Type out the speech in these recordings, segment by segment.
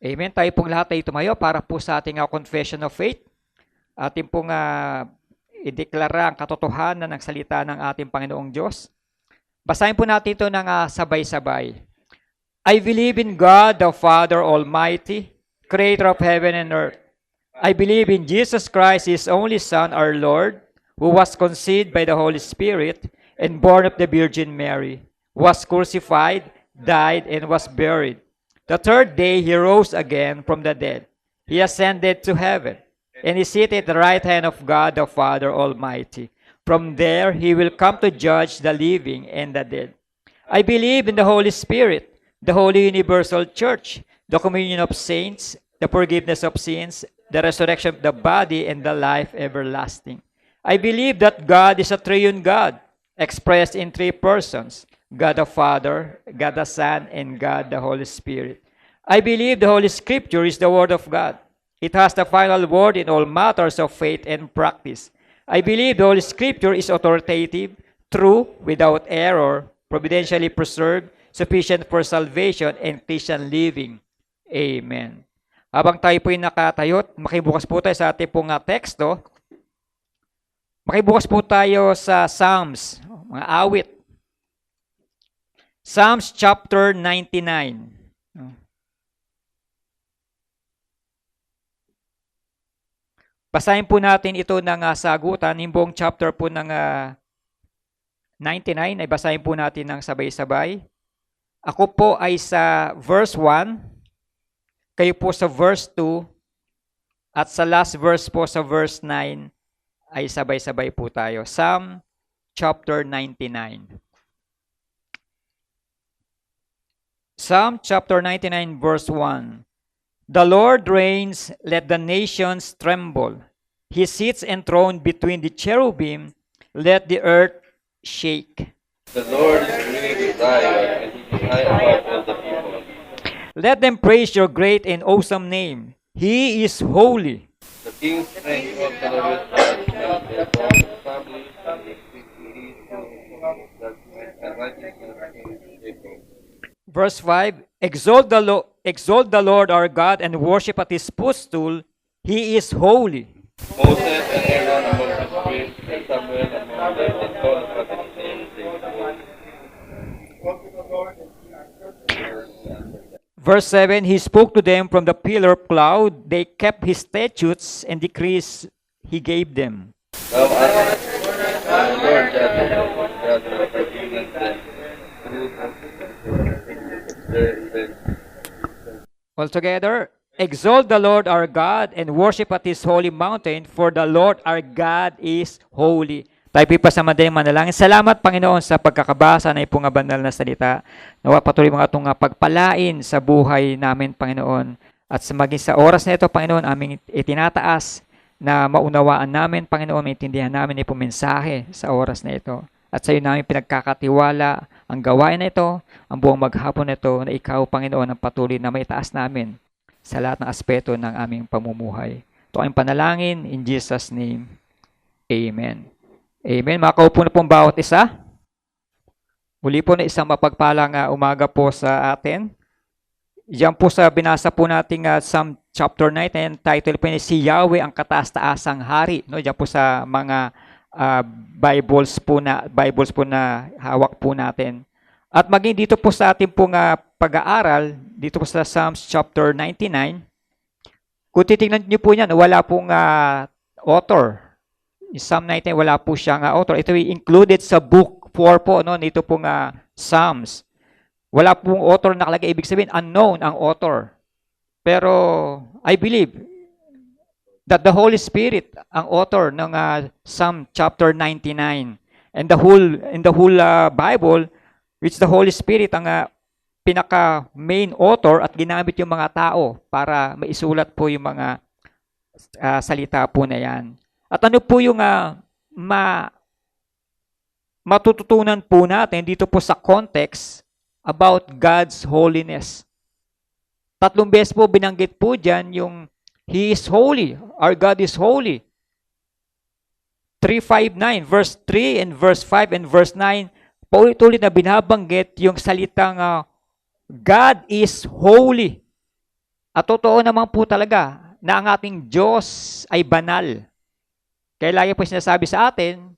Amen. Tayo pong lahat ay tumayo para po sa ating confession of faith. Ating pong ideklara ang katotohanan ng salita ng ating Panginoong Diyos. Basahin po natin ito ng sabay-sabay. I believe in God the Father Almighty, Creator of heaven and earth. I believe in Jesus Christ, His only Son, our Lord, who was conceived by the Holy Spirit and born of the Virgin Mary, was crucified, died, and was buried. The third day He rose again from the dead. He ascended to heaven, and is seated at the right hand of God the Father Almighty. From there He will come to judge the living and the dead. I believe in the Holy Spirit, the Holy Universal Church, the communion of saints, the forgiveness of sins, the resurrection of the body, and the life everlasting. I believe that God is a triune God, expressed in three persons, God the Father, God the Son, and God the Holy Spirit. I believe the Holy Scripture is the Word of God. It has the final word in all matters of faith and practice. I believe the Holy Scripture is authoritative, true, without error, providentially preserved, sufficient for salvation and Christian living. Amen. Habang tayo po'y nakatayot, makibukas po tayo sa ating pong teksto. Makibukas po tayo sa Psalms, mga awit. Psalms chapter 99. Basahin po natin ito ng sagutan. Yung buong chapter po ng 99 ay basahin po natin ng sabay-sabay. Ako po ay sa verse 1, kayo po sa verse 2, at sa last verse po sa verse 9 ay sabay-sabay po tayo. Psalm chapter 99. Psalm chapter 99 verse 1. The Lord reigns, let the nations tremble. He sits enthroned between the cherubim, let the earth shake. The Lord is great in Zion, and He is high above all the people. Let them praise your great and awesome name. He is holy. The king's strength of the Lord is judgment, their throne is established, and His victory to judgment and righteousness in Jacob. Verse 5, exalt the Lord our God and worship at His footstool. He is holy. Moses and Aaron among His priests, and Samuel among them that call upon His name, saying, Verse 7, He spoke to them from the pillar of cloud. They kept His statutes and decrees He gave them. Thou art the Lord judgment, judgment forgiveness them. Altogether, exalt the Lord our God and worship at His holy mountain, for the Lord our God is holy. Tayo pipasama din manalangin. Salamat, Panginoon, sa pagkakabasa na ipong banal na salita. Nawa patuloy mga itong pagpalain sa buhay namin, Panginoon. At maging sa oras na ito, Panginoon, aming itinataas na maunawaan namin, Panginoon, maintindihan namin ipong mensahe sa oras na ito. At sa iyo namin pinagkakatiwala ang gawain na ito, ang buong maghapon na ito, na ikaw, Panginoon, ang patuloy na maitaas namin sa lahat ng aspeto ng aming pamumuhay. Ito ang panalangin, in Jesus' name. Amen. Amen. Makaupo na pong bawat isa. Muli po na isang mapagpalang umaga po sa atin. Diyan po sa binasa po nating Psalm chapter 9, and title po niya, si Yahweh ang kataas-taasang hari. No? Diyan po sa mga Bibles po na hawak po natin. At maging dito po sa ating pong pag-aaral, dito po sa Psalms chapter 99, kung titingnan niyo po yan, wala pong author. In Psalm 19, wala po siyang author. Ito ay included sa book 4 po, no? Dito pong Psalms. Wala pong author nakalagay. Ibig sabihin, unknown ang author. Pero I believe that the Holy Spirit ang author ng Psalm chapter 99. And the whole Bible, which the Holy Spirit ang pinaka main author, at ginamit yung mga tao para maisulat po yung mga salita po na yan. At ano po yung matututunan po natin dito po sa context about God's holiness. 3 beses po binanggit po dyan yung He is holy. Our God is holy. 3:5-9, verse 3 and verse 5 and verse 9, paulit-ulit na binabanggit yung salitang God is holy. At totoo naman po talaga na ang ating Diyos ay banal. Kaya lagi po sinasabi sa atin,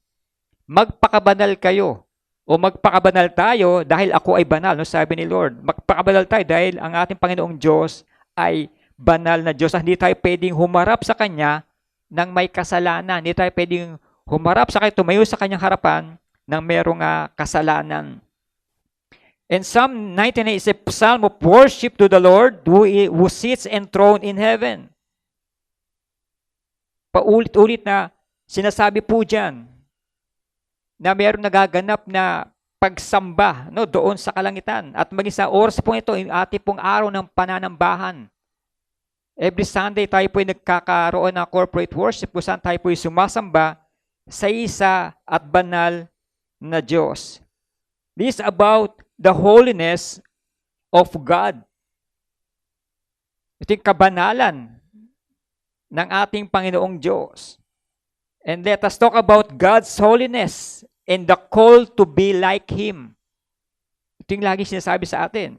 magpakabanal kayo o magpakabanal tayo dahil ako ay banal. No? Sabi ni Lord, magpakabanal tayo dahil ang ating Panginoong Diyos ay banal na Diyos. Hindi tayo pwedeng humarap sa Kanya ng may kasalanan. Hindi tayo pwedeng humarap sa Kanya, tumayo sa Kanyang harapan ng merong kasalanan. And Psalm 99 is a psalm of worship to the Lord who sits enthroned in heaven. Paulit-ulit na sinasabi po dyan na mayroong nagaganap na pagsamba doon sa kalangitan. At maging sa oras po ito, yung ating pong araw ng pananambahan. Every Sunday tayo po ay nagkakaroon ng corporate worship kung saan tayo po ay sumasamba sa isa at banal na Diyos. This is about the holiness of God. Ito yung kabanalan ng ating Panginoong Diyos. And let us talk about God's holiness and the call to be like Him. Ito yung lagi sinasabi sa atin.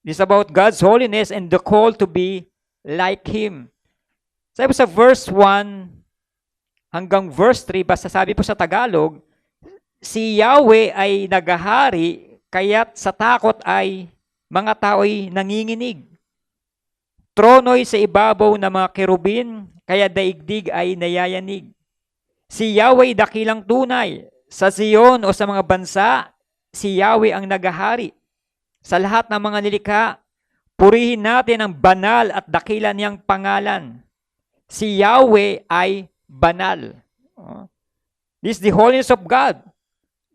This is about God's holiness and the call to be like Him. Sabi po sa verse 1 hanggang verse 3, basta sabi po sa Tagalog, si Yahweh ay naghahari, kaya't sa takot ay mga tao'y nanginginig. Trono'y sa ibabaw ng mga kerubin, kaya daigdig ay nayayanig. Si Yahweh dakilang tunay, sa Zion o sa mga bansa, si Yahweh ang naghahari. Sa lahat ng mga nilikha, purihin natin ang banal at dakila niyang pangalan. Si Yahweh ay banal. This is the holiness of God.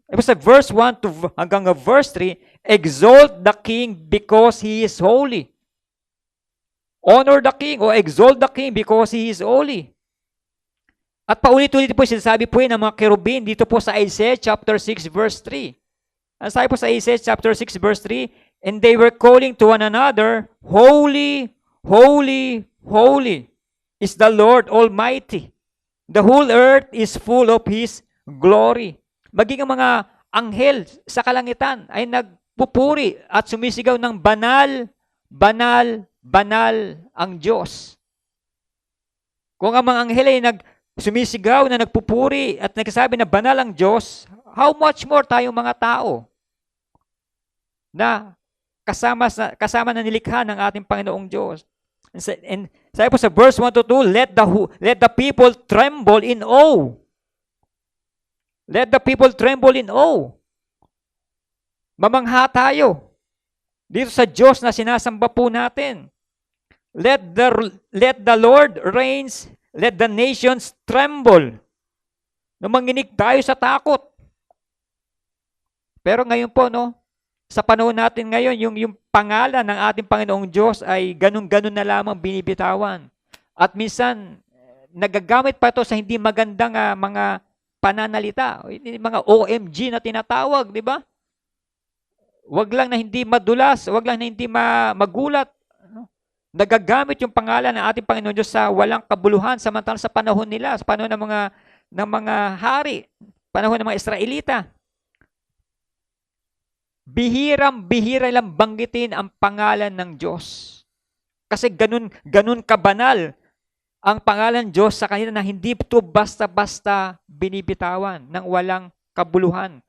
It was verse 1 hanggang verse 3, exalt the king because he is holy. Honor the king or exalt the king because he is holy. At paulit-ulit po sinasabi po yun ng mga kerubin dito po sa Isaiah chapter 6 verse 3. Ang sabi po sa Isaiah chapter 6 verse 3, and they were calling to one another, holy, holy, holy is the Lord Almighty. The whole earth is full of His glory. Maging ang mga anghel sa kalangitan ay nagpupuri at sumisigaw ng banal, banal, banal ang Diyos. Kung ang mga anghel ay sumisigaw na nagpupuri at nagsasabi na banal ang Diyos, how much more tayong mga tao na kasama na nilikha ng ating Panginoong Diyos. And sabi po sa verse 1 to 2, let the people tremble in awe. Let the people tremble in awe. Mamangha tayo dito sa Diyos na sinasamba po natin. Let the Lord reigns, let the nations tremble. Manginig tayo sa takot. Pero ngayon po, sa panahon natin ngayon, yung pangalan ng ating Panginoong Diyos ay ganun-ganun na lamang binibitawan. At minsan, nagagamit pa ito sa hindi magandang mga pananalita, mga OMG na tinatawag, di ba? Wag lang na hindi madulas, wag lang na hindi magulat. Nagagamit yung pangalan ng ating Panginoon Diyos sa walang kabuluhan, samantala sa panahon nila, sa panahon ng mga hari, panahon ng mga Israelita. Bihirang-bihira lang banggitin ang pangalan ng Diyos. Kasi ganun kabanal ang pangalan Diyos sa kanila na hindi ito basta-basta binibitawan ng walang kabuluhan.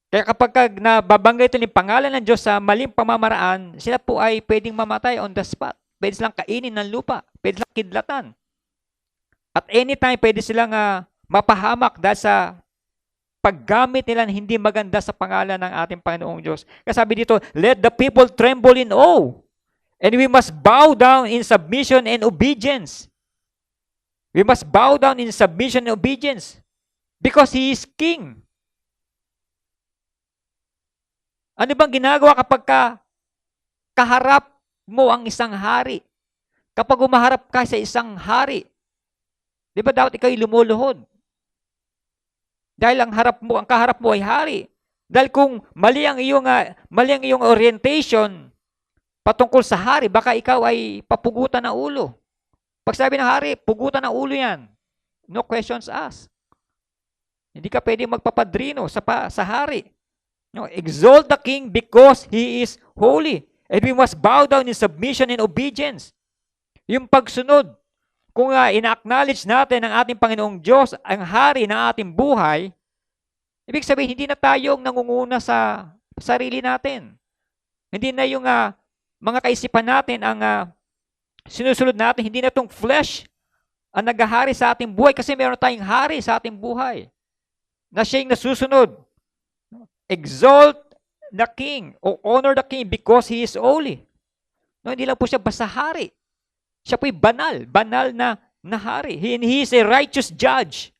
Kaya kapag nababanggit yung pangalan ng Diyos sa maling pamamaraan, sila po ay pwedeng mamatay on the spot. Pwede silang kainin ng lupa. Pwede silang kidlatan. At anytime, pwede silang mapahamak dahil sa paggamit nila na hindi maganda sa pangalan ng ating Panginoong Diyos. Kaya sabi dito, let the people tremble in awe. And we must bow down in submission and obedience. We must bow down in submission and obedience because He is King. Ano bang ginagawa kapag kaharap mo ang isang hari? Kapag umaharap ka sa isang hari, di ba dapat ikaw lumuluhod? Dahil ang kaharap mo ay hari. Dahil kung mali ang iyong orientation patungkol sa hari, baka ikaw ay papugutan ng ulo. Pag sabi ng hari, pugutan ng ulo yan. No questions asked. Hindi ka pwedeng magpapadrino sa hari. No, exalt the king because he is holy. And we must bow down in submission and obedience. Yung pagsunod. Kung ina-acknowledge natin ang ating Panginoong Diyos, ang hari ng ating buhay, ibig sabihin, hindi na tayong nangunguna sa sarili natin. Hindi na yung mga kaisipan natin ang sinusunod natin. Hindi na itong flesh ang naghahari sa ating buhay kasi meron tayong hari sa ating buhay na siya yung nasusunod. Exalt the King o honor the King because He is holy. No, hindi lang po siya basta hari. Siya po'y banal na hari. He is a righteous judge.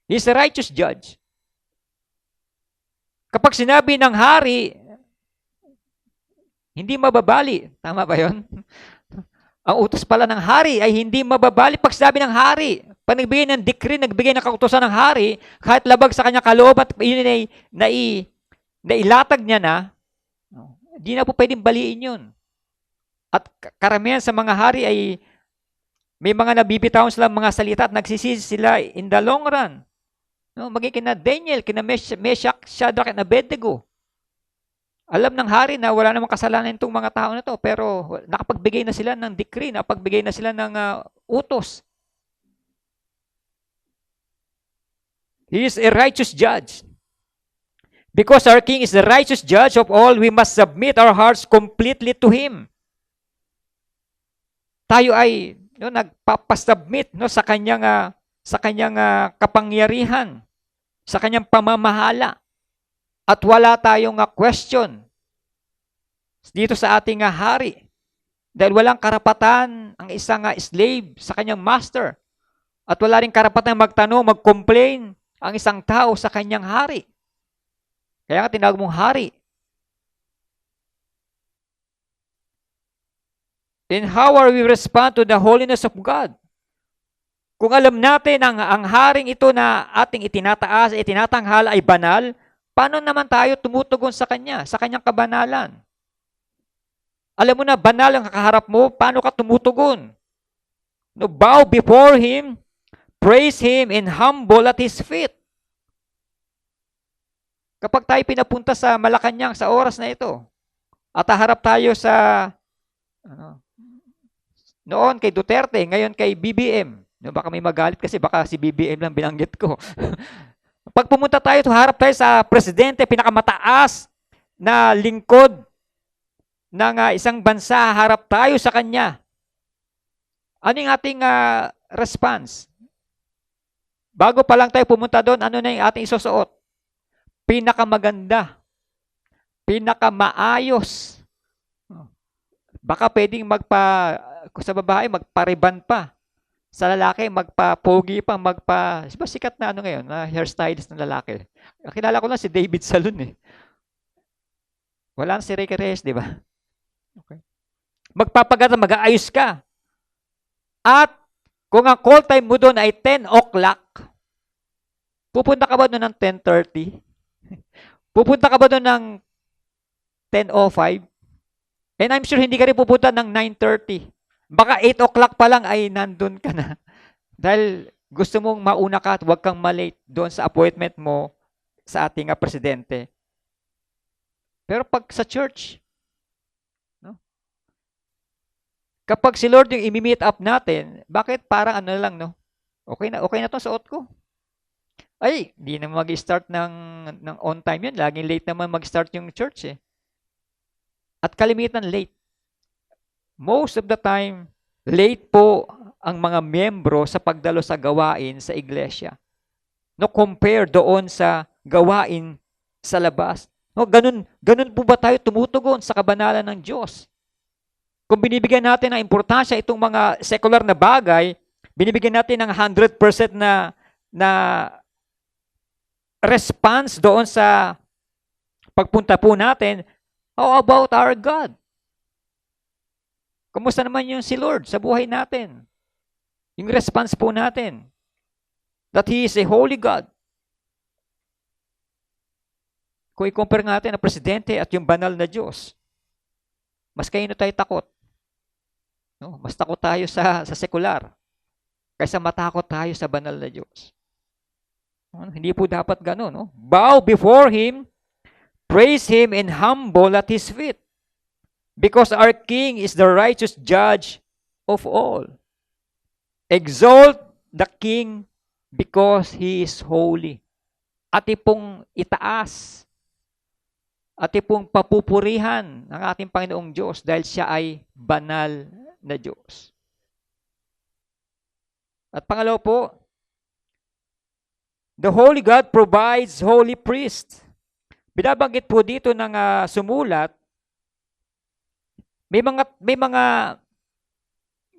He is a righteous judge. Kapag sinabi ng hari, hindi mababali. Tama ba yun? Ang utos pala ng hari ay hindi mababali. Pag sinabi ng hari, pag nagbigay ng decree, nagbigay ng kautosan ng hari, kahit labag sa kanyang kalooban at nailatag niya na, hindi na po pwedeng baliin yun. At karamihan sa mga hari ay may mga nabibitawan silang mga salita at nagsisisi sila in the long run. No, maging kina Daniel, kina Meshach, Shadrach, at Abednego. Alam ng hari na wala namang kasalanan itong mga tao na to, pero nakapagbigay na sila ng decree, nakapagbigay na sila ng utos. He is a righteous judge. Because our King is the righteous judge of all, we must submit our hearts completely to Him. Tayo ay nagpapasubmit sa kanyang kapangyarihan, sa kanyang pamamahala. At wala tayong question dito sa ating hari. Dahil walang karapatan ang isang slave sa kanyang master. At wala rin karapatan magtanong, mag-complain ang isang tao sa kanyang hari. Kaya nga tinawag mong hari. And how are we respond to the holiness of God? Kung alam natin ang haring ito na ating itinataas, itinatanghal ay banal, paano naman tayo tumutugon sa Kanya, sa Kanyang kabanalan? Alam mo na, banal ang kakaharap mo, paano ka tumutugon? No, bow before Him, praise Him, and humble at His feet. Kapag tayo pinapunta sa Malacanang sa oras na ito, at haharap tayo sa, noon kay Duterte, ngayon kay BBM, no, baka may magalit kasi baka si BBM lang binanggit ko. Pag pumunta tayo, harap tayo sa presidente, pinakamataas na lingkod ng isang bansa, harap tayo sa kanya. Ano yung ating response? Bago pa lang tayo pumunta doon, ano na yung ating isusuot? Pinakamaganda. Pinakamaayos. Baka pwedeng sa babae, magpariban pa. Sa lalaki, magpa-pogi pa, sikat na ngayon, na hairstylist ng lalaki. Kilala ko lang si David Salon eh. Wala si Ricky Reyes, di ba? Okay. Magpapaganda, mag-aayos ka. At kung ang call time mo doon ay 10 o'clock, pupunta ka ba doon ng 10:30? Pupunta ka ba doon ng 10:05? And I'm sure hindi ka rin pupunta ng 9:30. Baka 8 o'clock pa lang ay nandun ka na. Dahil gusto mong mauna ka at huwag kang malate doon sa appointment mo sa ating presidente. Pero pag sa church, no? Kapag si Lord yung imi-meet up natin, bakit parang lang, no? Okay na to suot ko. Ay, hindi na mag-start ng on time yun. Laging late naman mag-start yung church eh. At kalimitan late. Most of the time, late po ang mga miyembro sa pagdalo sa gawain sa iglesia. No, compare doon sa gawain sa labas. No, ganun po ba tayo tumutugon sa kabanalan ng Diyos? Kung binibigyan natin ng importansya itong mga secular na bagay, binibigyan natin ng 100% na response doon sa pagpunta po natin, how about our God? Kumusta naman yung si Lord sa buhay natin? Yung response po natin, that He is a holy God. Kung i-compare natin ang presidente at yung banal na Diyos, mas kayo tayo takot. No? Mas takot tayo sa sekular kaysa matakot tayo sa banal na Diyos. Hindi po dapat gano'n. No? Bow before Him, Praise Him and humble at His feet, because our King is the righteous judge of all. Exalt the King because He is holy. Ati pong itaas, ati pong papupurihan ang ating Panginoong Diyos dahil Siya ay banal na Diyos. At pangalawa po, the Holy God provides holy priest. Binabanggit po dito ng sumulat, may mga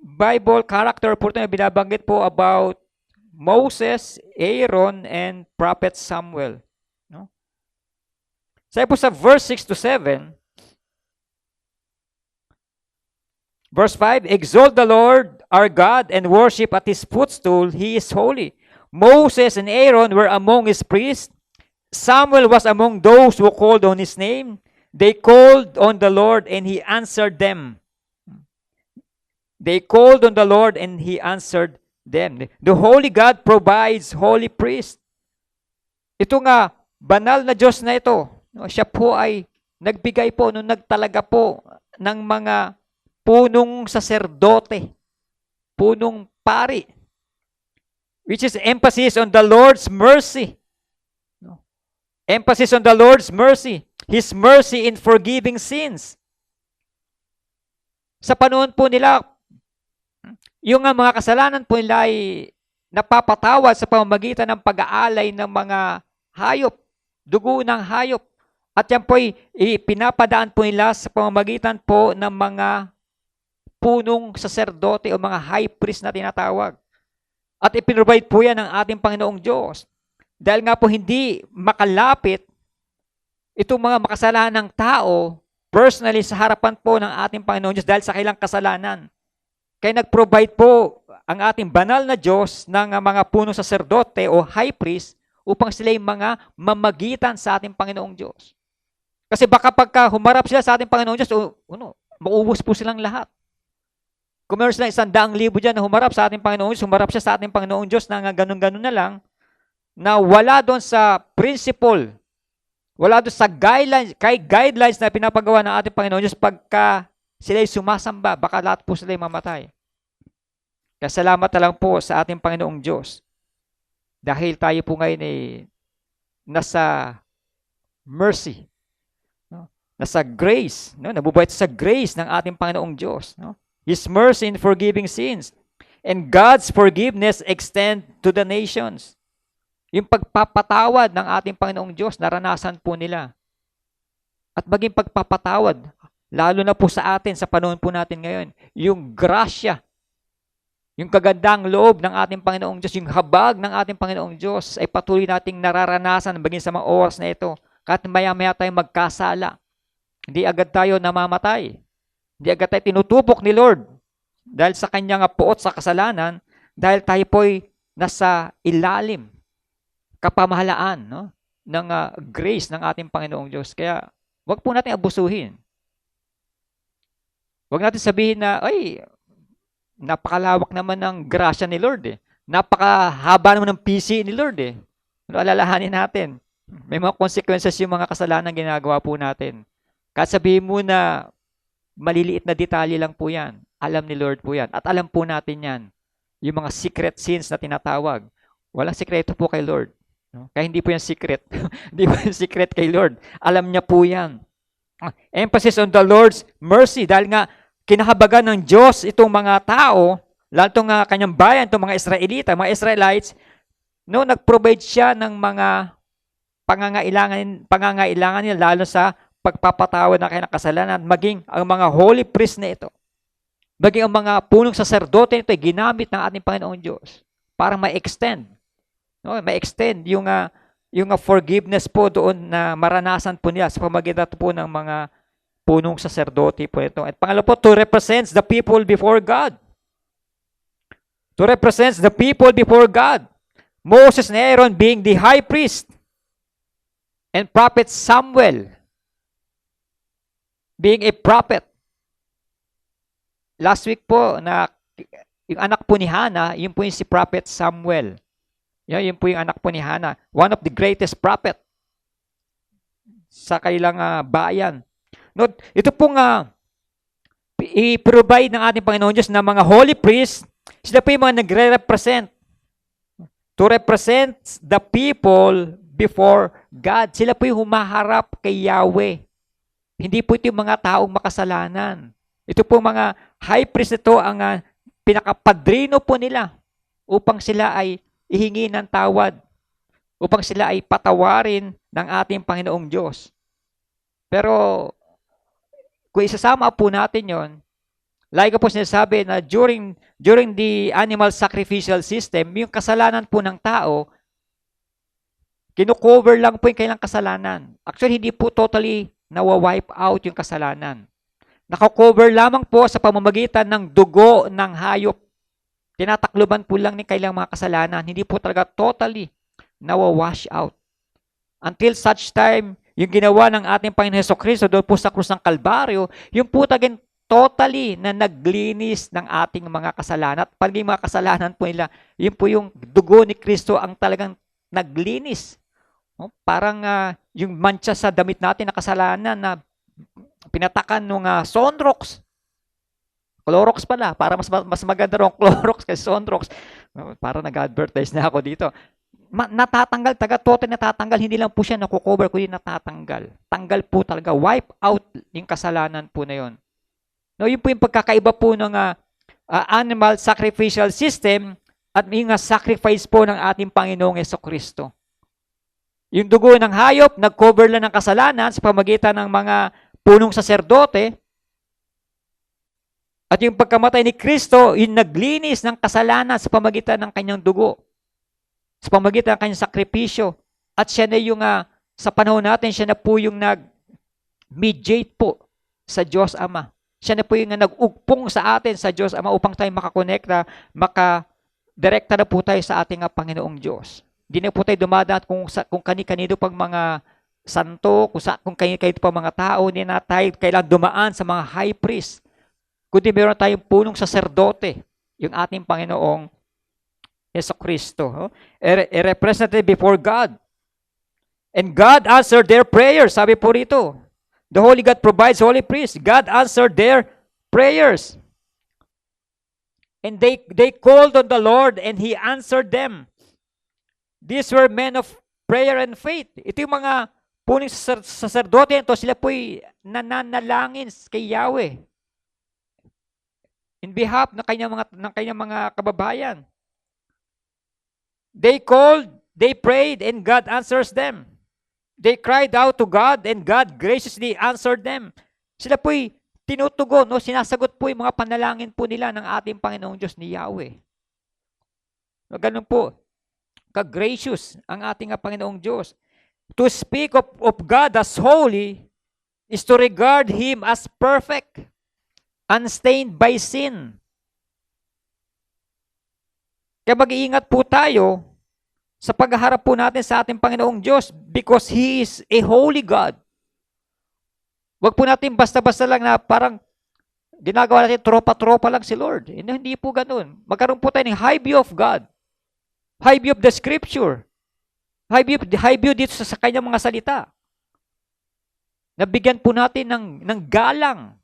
Bible character po na binabanggit po about Moses, Aaron, and Prophet Samuel. No? Sabi po sa verse 6 to 7, verse 5, exalt the Lord our God and worship at His footstool. He is holy. Moses and Aaron were among His priests. Samuel was among those who called on His name. They called on the Lord and He answered them. They called on the Lord and He answered them. The Holy God provides holy priest. Ito nga, banal na Diyos na ito. Siya po ay nagbigay po, nagtalaga po ng mga punong saserdote, punong pari, which is emphasis on the Lord's mercy. Emphasis on the Lord's mercy. His mercy in forgiving sins. Sa panahon po nila, yung mga kasalanan po nila ay napapatawad sa pamamagitan ng pag-aalay ng mga hayop, dugo ng hayop. At yan po ay pinapadaan po nila sa pamamagitan po ng mga punong saserdote o mga high priest na tinatawag. At ipinrovide po yan ng ating Panginoong Diyos. Dahil nga po hindi makalapit itong mga makasalanang tao personally sa harapan po ng ating Panginoon Diyos dahil sa kailang kasalanan. Kaya nag-provide po ang ating banal na Diyos ng mga punong saserdote o high priest upang sila yung mga mamagitan sa ating Panginoong Diyos. Kasi baka pagka humarap sila sa ating Panginoong Diyos, maubos po silang lahat. Kung meron silang 100,000 dyan na humarap sa ating Panginoong Diyos, humarap siya sa ating Panginoong Diyos na ganun-ganun na lang, na wala doon sa principle, wala doon sa guidelines na pinapagawa ng ating Panginoon Diyos pagka sila'y sumasamba, baka lahat po sila'y mamatay. Kaya salamat na lang po sa ating Panginoong Diyos. Dahil tayo po ngayon ay nasa mercy, no? Nasa grace, no? Nabubuhay sa grace ng ating Panginoong Diyos. No? His mercy in forgiving sins. And God's forgiveness extend to the nations. Yung pagpapatawad ng ating Panginoong Diyos, naranasan po nila. At maging pagpapatawad, lalo na po sa atin, sa panahon po natin ngayon, yung grasya, yung kagandang loob ng ating Panginoong Diyos, yung habag ng ating Panginoong Diyos ay patuloy nating nararanasan maging sa mga oras na ito. Kahit maya-maya tayong magkasala, hindi agad tayo namamatay. Hindi agad tayo tinutupok ni Lord dahil sa kanyang puot sa kasalanan, dahil tayo po'y nasa ilalim, kapamahalaan, no, ng grace ng ating Panginoong Diyos. Kaya wag po natin abusuhin. Wag natin sabihin na, ay, napakalawak naman ng grasya ni Lord. Napakahaba naman ng PC ni Lord. Pero alalahanin natin, may mga consequences yung mga kasalanan ginagawa po natin. Kahit sabihin mo na maliliit na detalye lang po yan, alam ni Lord po yan. At alam po natin yan. Yung mga secret sins na tinatawag. Walang sikreto po kay Lord. No? Kaya hindi po yan secret. Hindi po yan secret kay Lord. Alam niya po yan. Emphasis on the Lord's mercy. Dahil nga, kinahabagan ng Diyos itong mga tao, lalo itong kanyang bayan, itong mga Israelita, mga Israelites, no, nag-provide siya ng mga pangangailangan nila, lalo sa pagpapatawad ng kanyang kasalanan, maging ang mga holy priest na ito, maging ang mga punong saserdote nito ay ginamit ng ating Panginoong Diyos para ma-extend. No, ma-extend yung forgiveness po doon na maranasan po nila sa pamagitan po ng mga punong saserdote po ito. At pangalawa po, to represent the people before God. To represent the people before God. Moses and Aaron being the high priest, and prophet Samuel being a prophet. Last week po, na yung anak po ni Hannah, yun po yung si prophet Samuel. Yun po yung anak po ni Hannah. One of the greatest prophet. sa kanilang bayan. No, ito pong i-provide ng ating Panginoon Diyos na mga holy priests, sila po yung mga nagre-represent to represent the people before God. Sila po yung humaharap kay Yahweh. Hindi po ito yung mga taong makasalanan. Ito po mga high priest ito ang pinakapadrino po nila upang sila ay ihingi ng tawad, upang sila ay patawarin ng ating Panginoong Diyos. Pero kung isasama po natin yon, like ko po sinasabi na during the animal sacrificial system, yung kasalanan po ng tao, kino-cover lang po yung kailang kasalanan. Actually, hindi po totally nawa-wipe out yung kasalanan. Naka-cover lamang po sa pamamagitan ng dugo ng hayop. Tinatakluban po lang ni kailang mga kasalanan. Hindi po talaga totally nawa-wash out. Until such time, yung ginawa ng ating Panginoon Jesucristo doon po sa krus ng Kalbaryo, yung po tagin totally na naglinis ng ating mga kasalanan. At pagiging mga kasalanan po nila, yun po yung dugo ni Kristo ang talagang naglinis. Parang yung mancha sa damit natin na kasalanan na pinatakan ng Sonrox. Clorox pala. Para mas maganda rin Clorox kaysa Sonrox. Para nag-advertise na ako dito. Natatanggal, total natatanggal. Hindi lang po siya nakukover, kundi natatanggal. Tanggal po talaga. Wipe out yung kasalanan po na yun. No, yun po yung pagkakaiba po ng animal sacrificial system at yung sacrifice po ng ating Panginoong Jesucristo. Yung dugo ng hayop, nag-cover lang ng kasalanan sa pamagitan ng mga punong saserdote. At yung pagkamatay ni Kristo, yung naglinis ng kasalanan sa pamagitan ng kanyang dugo. Sa pamagitan ng kanyang sakripisyo. At siya na yung, sa panahon natin, siya na po yung nag-mediate po sa Diyos Ama. Siya na po yung nag-ugpong sa atin sa Diyos Ama upang tayo makakonekta, makadirekta na po tayo sa ating Panginoong Diyos. Hindi na po tayo dumadaan kung kani-kanido pang mga santo, kung kani-kanido pang mga tao, hindi na tayo kailangan dumaan sa mga high priest. Kundi meron tayong punong saserdote, yung ating Panginoong Jesucristo. A representative before God. And God answered their prayers. Sabi po rito, the Holy God provides holy priests. God answered their prayers. And they called on the Lord and He answered them. These were men of prayer and faith. Ito yung mga puning saserdote ito, sila po'y nananalangin kay Yahweh in behalf ng kanyang mga kababayan. They called, they prayed, and God answers them. They cried out to God, and God graciously answered them. Sila po'y tinutugon, no? Sinasagot po yung mga panalangin po nila ng ating Panginoong Diyos ni Yahweh. No, ganun po. Ka-gracious ang ating Panginoong Diyos. To speak of God as holy is to regard Him as perfect, unstained by sin. Kaya mag-iingat po tayo sa pagharap po natin sa ating Panginoong Diyos because He is a holy God. Huwag po natin basta-basta lang na parang ginagawa natin tropa-tropa lang si Lord. Hindi po ganun. Magkaroon po tayo ng high view of God. High view of the Scripture. High view dito sa kanyang mga salita. Nabigyan po natin ng galang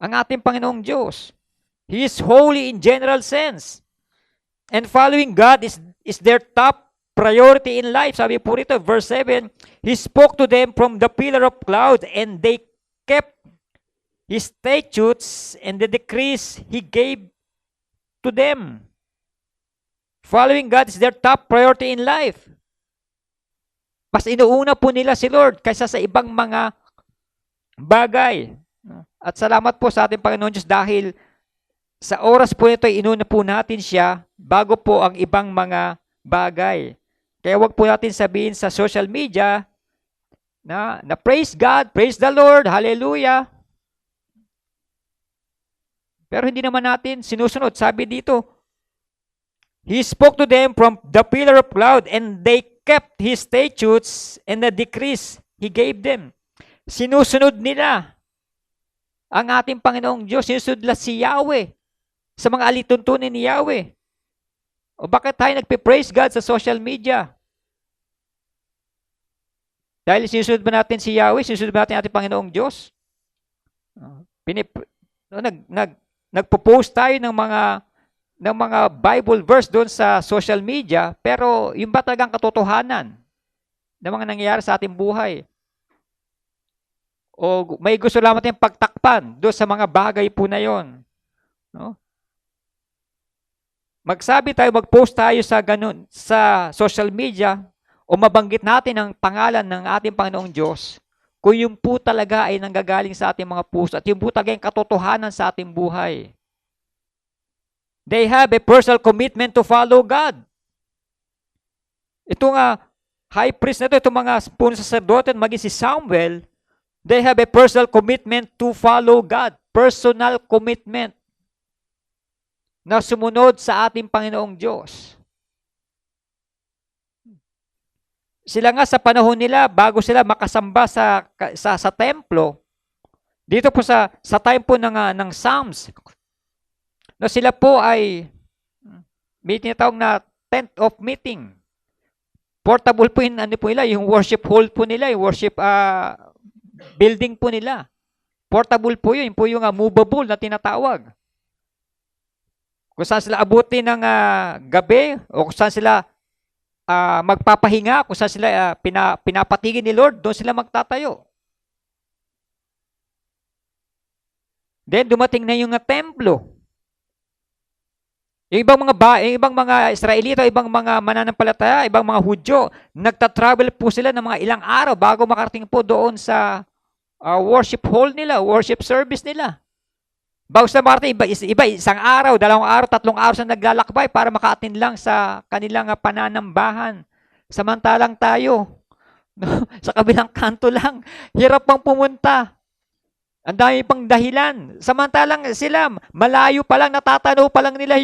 ang ating Panginoong Diyos. He is holy in general sense. And following God is their top priority in life. Sabi po rito, verse 7, He spoke to them from the pillar of cloud and they kept His statutes and the decrees He gave to them. Following God is their top priority in life. Mas inuuna po nila si Lord kaysa sa ibang mga bagay. At salamat po sa ating Panginoon Diyos dahil sa oras po ito, inuna po natin siya bago po ang ibang mga bagay. Kaya wag po natin sabihin sa social media na praise God, praise the Lord, hallelujah. Pero hindi naman natin sinusunod. Sabi dito, He spoke to them from the pillar of cloud and they kept His statutes and the decrees He gave them. Sinusunod nila ang ating Panginoong Diyos. Sinusunod nila si Yahweh sa mga alituntunin ni Yahweh. O bakit tayo nagpe-praise God sa social media? Dahil sinusunod ba natin si Yahweh, sinusunod ba natin ating Panginoong Diyos? Nagpo-post tayo ng mga Bible verse doon sa social media, pero yung ba talagang katotohanan ng mga nangyayari sa ating buhay? O may gusto lamang tayong pagtakpan doon sa mga bagay po na yon, no? Magsabi tayo, mag-post tayo sa ganun sa social media o mabanggit natin ang pangalan ng ating Panginoong Diyos, kung yung po talaga ay nanggagaling sa ating mga puso at yung po talaga yung katotohanan sa ating buhay. They have a personal commitment to follow God. Ito nga, high priest na ito, itong mga punong sacerdote, maging si Samuel, they have a personal commitment to follow God. Personal commitment na sumunod sa ating Panginoong Diyos. Sila nga sa panahon nila, bago sila makasamba sa templo, dito po sa time po ng Psalms, na sila po ay may tinatawag na tent of meeting. Portable po yun, ano po nila, yung worship hall po nila, yung worship building po nila. Portable po yun po yung movable na tinatawag. Kung saan sila abutin ng gabi, o kung saan sila magpapahinga, kung saan sila pinapatigin ni Lord, doon sila magtatayo. Then dumating na yung templo. Yung ibang mga Israelita, ibang mga mananampalataya, ibang mga Hudyo, nagta-travel po sila ng mga ilang araw bago makarating po doon sa worship hall nila, worship service nila. Bago sila makarating, iba isang araw, 2 araw, 3 araw sa naglalakbay para maka-attend lang sa kanilang pananambahan. Samantalang tayo, sa kabilang kanto lang, hirap pang pumunta. Ang dami pang dahilan. Samantalang sila, malayo pa lang, natatanaw pa lang nila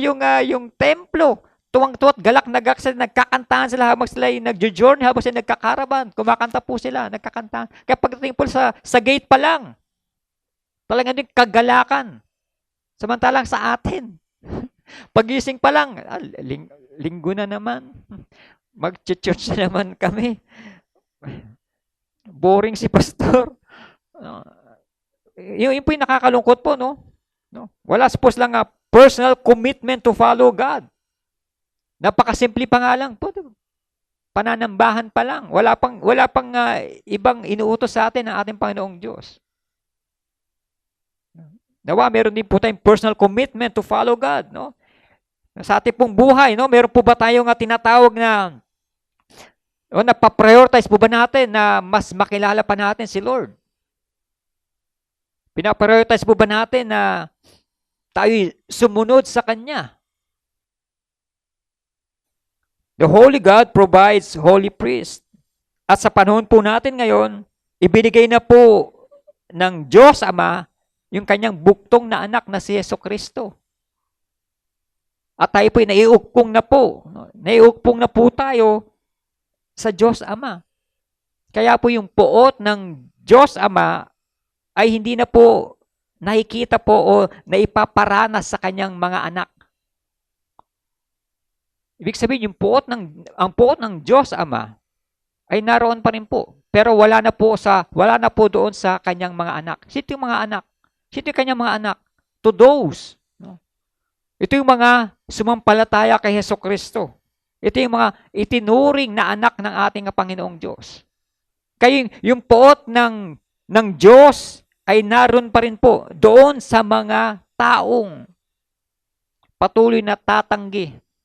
yung templo. Tuwang-tuwat, galak, nagkakantahan sila habang sila nagjo-journey, habang sila nagkakaraban. Kumakanta po sila, nagkakantahan. Kaya pagdating po sa gate pa lang, talagang din kagalakan. Samantalang sa atin, pagising pa lang, linggo na naman, mag-church na naman kami. Boring si pastor. Yung po yung nakakalungkot po, no? Wala suppose lang personal commitment to follow God. Napakasimple pa nga lang po. Pananambahan pa lang. Wala pang ibang inuutos sa atin ng ating Panginoong Diyos. Nawa, meron din po tayong personal commitment to follow God, no? Sa ating pong buhay, no? Meron po ba tayong tinatawag na napaprioritize po ba natin na mas makilala pa natin si Lord? Pinaprioritize po ba natin na tayo sumunod sa Kanya? The Holy God provides holy priest. At sa panahon po natin ngayon, ibinigay na po ng Diyos Ama yung Kanyang buktong na anak na si Jesucristo. At tayo po naiukpong na po. Naiukpong na po tayo sa Diyos Ama. Kaya po yung puot ng Diyos Ama ay hindi na po nakikita po o naipaparanas sa Kanyang mga anak. Ibig sabihin, ang puot ng Diyos Ama ay naroon pa rin po. Pero wala na po doon sa Kanyang mga anak. Sino yung mga anak? Sino yung Kanyang mga anak? To those. No? Ito yung mga sumampalataya kay Jesucristo. Ito yung mga itinuring na anak ng ating Panginoong Diyos. Kaya yung puot ng Diyos ay naroon pa rin po doon sa mga taong patuloy na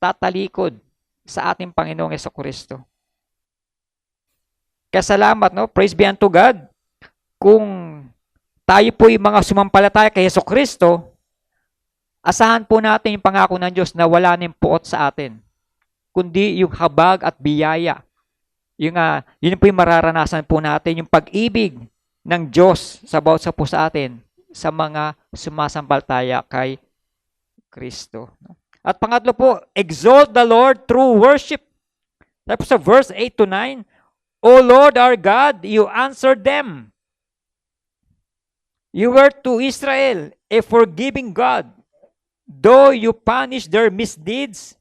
tatalikod sa ating Panginoong Jesucristo. Kaya salamat, no? Praise be unto God. Kung tayo po yung mga sumampalataya kay Jesucristo, asahan po natin yung pangako ng Diyos na wala nang puot sa atin, kundi yung habag at biyaya. Yun po yung mararanasan po natin, yung pag-ibig ng Diyos sa bawat sa po sa atin, sa mga sumasampalataya kay Kristo. At pangatlo po, exalt the Lord through worship. Tapos sa verse 8 to 9, O Lord our God, you answered them. You were to Israel a forgiving God. Though you punish their misdeeds,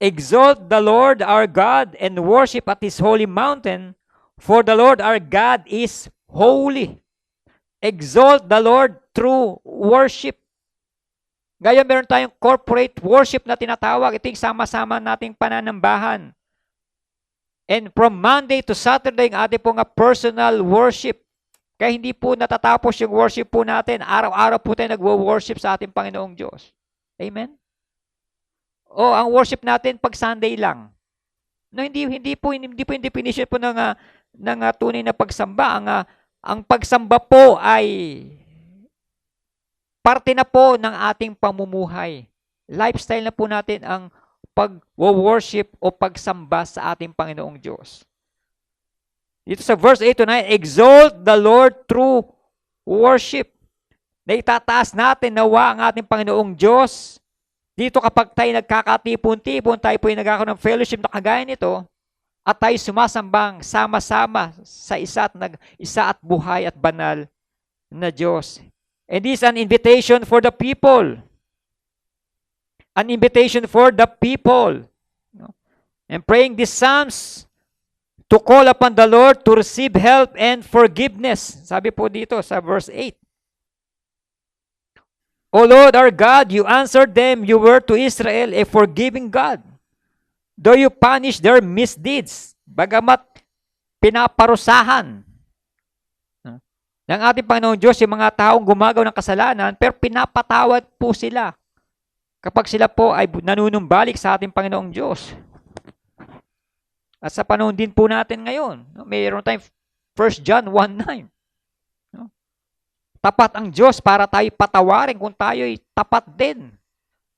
exalt the Lord our God and worship at His holy mountain, For the Lord our God is holy. Exalt the Lord through worship. Ngayon, meron tayong corporate worship na tinatawag. Ito yung sama-sama nating pananambahan. And from Monday to Saturday, ang ating pong personal worship. Kaya hindi po natatapos yung worship po natin. Araw-araw po tayo nagwo-worship sa ating Panginoong Diyos. Amen? O ang worship natin pag Sunday lang. No, hindi po yung definition po ng tunay na pagsamba. Ang pagsamba po ay parte na po ng ating pamumuhay. Lifestyle na po natin ang pag-worship o pagsamba sa ating Panginoong Diyos. Dito sa verse 8 to 9, exalt the Lord through worship. Na itataas natin nawa ang ating Panginoong Diyos. Dito kapag tayo nagkakatipon-tipon, tayo po yung nagkakaroon ng fellowship na kagaya nito, at tayo sumasambang sama-sama sa isa at buhay at banal na Diyos. And this is an invitation for the people. An invitation for the people. And praying these psalms to call upon the Lord to receive help and forgiveness. Sabi po dito sa verse 8. O Lord our God, you answered them, you were to Israel a forgiving God. Though you punish their misdeeds, bagamat pinaparusahan ng ating Panginoong Diyos yung mga taong gumagawa ng kasalanan, pero pinapatawad po sila kapag sila po ay nanunumbalik sa ating Panginoong Diyos. At sa panahon din po natin ngayon, mayroon tayong 1 John 1:9. Tapat ang Diyos para tayo patawarin kung tayo'y tapat din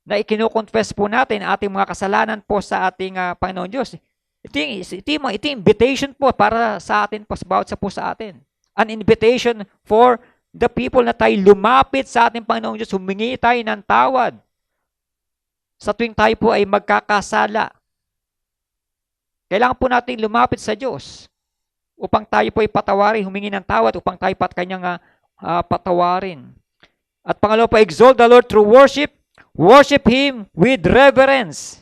na ikinukonfess po natin ating mga kasalanan po sa ating Panginoon Diyos. Ito yung invitation po para sa atin, bawat sa po sa atin. An invitation for the people na tayo lumapit sa ating Panginoong Diyos, humingi tayo ng tawad sa tuwing tayo po ay magkakasala. Kailangan po natin lumapit sa Diyos upang tayo po ay patawarin, humingi ng tawad upang tayo kanyang patawarin. At pangalawa po, exalt the Lord through worship. Worship Him with reverence.